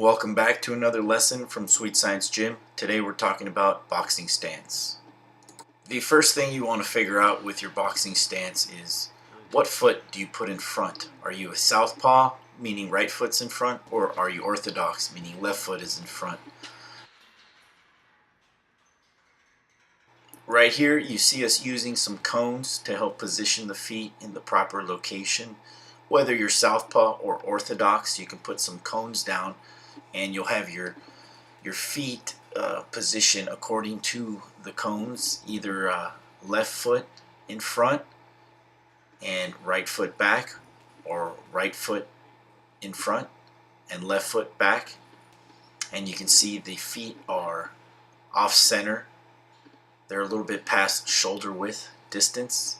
Welcome back to another lesson from Sweet Science Gym. Today we're talking about boxing stance. The first thing you want to figure out with your boxing stance is what foot do you put in front? Are you a southpaw, meaning right foot's in front, or are you orthodox, meaning left foot is in front? Right here you see us using some cones to help position the feet in the proper location. Whether you're southpaw or orthodox, you can put some cones down and you'll have your feet positioned according to the cones, either left foot in front and right foot back, or right foot in front and left foot back. And you can see the feet are off center. They're a little bit past shoulder width distance.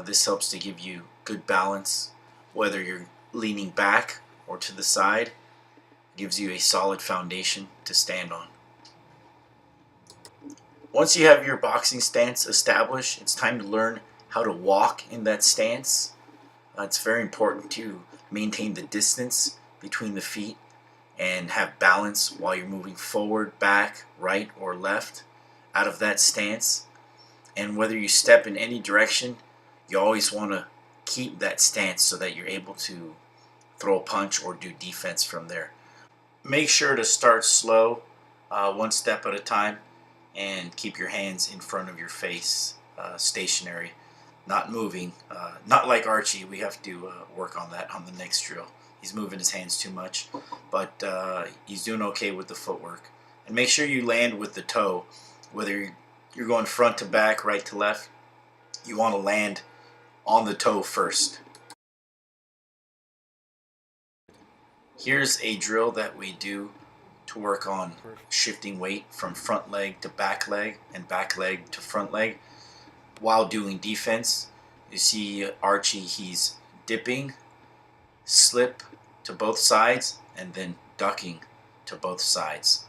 This helps to give you good balance, whether you're leaning back or to the side. Gives you a solid foundation to stand on. Once you have your boxing stance established, it's time to learn how to walk in that stance. It's very important to maintain the distance between the feet and have balance while you're moving forward, back, right, or left out of that stance. And whether you step in any direction, you always want to keep that stance so that you're able to throw a punch or do defense from there. Make sure to start slow, one step at a time, and keep your hands in front of your face, stationary, not moving. Not like Archie. We have to work on that on the next drill. He's moving his hands too much, but he's doing okay with the footwork. And make sure you land with the toe. Whether you're going front to back, right to left, you want to land on the toe first. Here's a drill that we do to work on shifting weight from front leg to back leg and back leg to front leg while doing defense. You see Archie, he's dipping, slip to both sides, and then ducking to both sides,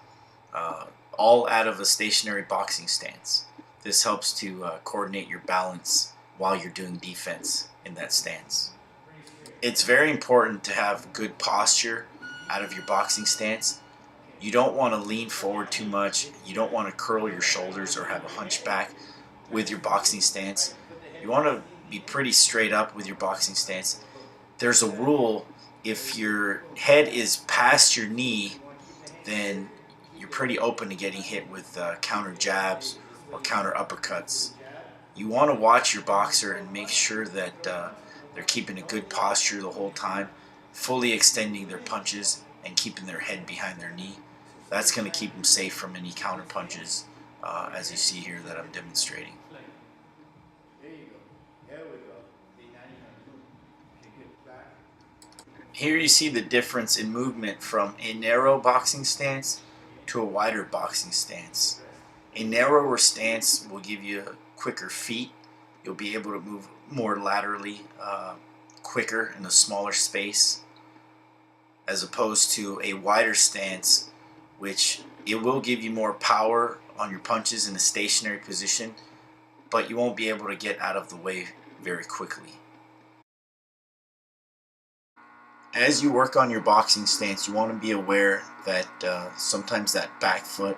all out of a stationary boxing stance. This helps to coordinate your balance while you're doing defense in that stance. It's very important to have good posture out of your boxing stance. You don't want to lean forward too much. You don't want to curl your shoulders or have a hunchback with your boxing stance. You want to be pretty straight up with your boxing stance. There's a rule: if your head is past your knee, then you're pretty open to getting hit with counter jabs or counter uppercuts. You want to watch your boxer and make sure that they're keeping a good posture the whole time, fully extending their punches and keeping their head behind their knee. That's going to keep them safe from any counter punches, as you see here that I'm demonstrating. Here you see the difference in movement from a narrow boxing stance to a wider boxing stance. A narrower stance will give you quicker feet. You'll be able to move more laterally, quicker in a smaller space, as opposed to a wider stance, which it will give you more power on your punches in a stationary position, but you won't be able to get out of the way very quickly. As you work on your boxing stance, you want to be aware that sometimes that back foot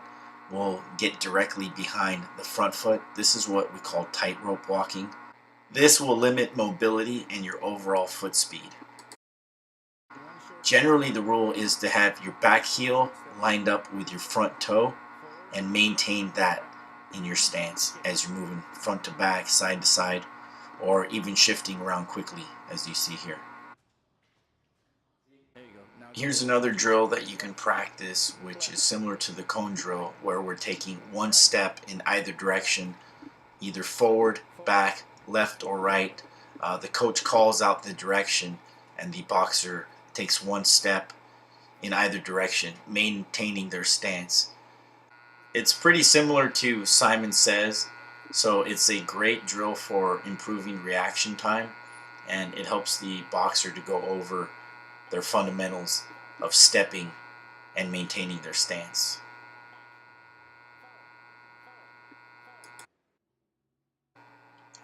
will get directly behind the front foot. This is what we call tightrope walking. This will limit mobility and your overall foot speed. Generally, the rule is to have your back heel lined up with your front toe and maintain that in your stance as you're moving front to back, side to side, or even shifting around quickly, as you see here. Here's another drill that you can practice, which is similar to the cone drill, where we're taking one step in either direction, either forward, back, left, or right. The coach calls out the direction and the boxer takes one step in either direction, maintaining their stance. It's pretty similar to Simon Says, so it's a great drill for improving reaction time, and it helps the boxer to go over their fundamentals of stepping and maintaining their stance.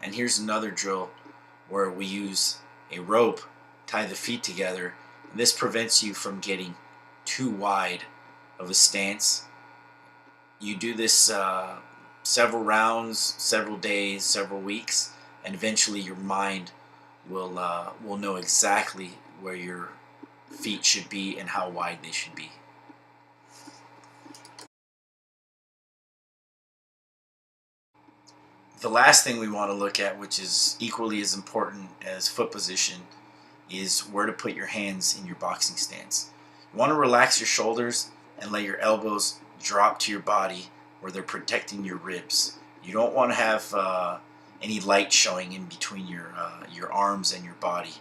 And here's another drill where we use a rope, tie the feet together, and this prevents you from getting too wide of a stance. You do this several rounds, several days, several weeks, and eventually your mind will know exactly where your feet should be and how wide they should be. The last thing we want to look at, which is equally as important as foot position, is where to put your hands in your boxing stance. You want to relax your shoulders and let your elbows drop to your body where they're protecting your ribs. You don't want to have any light showing in between your arms and your body.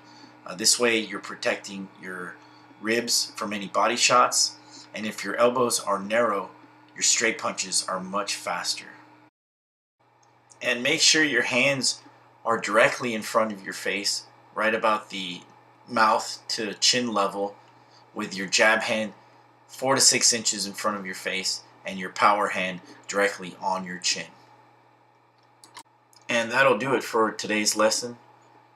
This way you're protecting your ribs from any body shots, and if your elbows are narrow, your straight punches are much faster. And make sure your hands are directly in front of your face, right about the mouth to chin level, with your jab hand 4 to 6 inches in front of your face and your power hand directly on your chin. And that'll do it for today's lesson.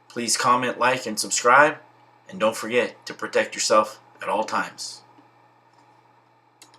Please comment, like, and subscribe, and don't forget to protect yourself at all times.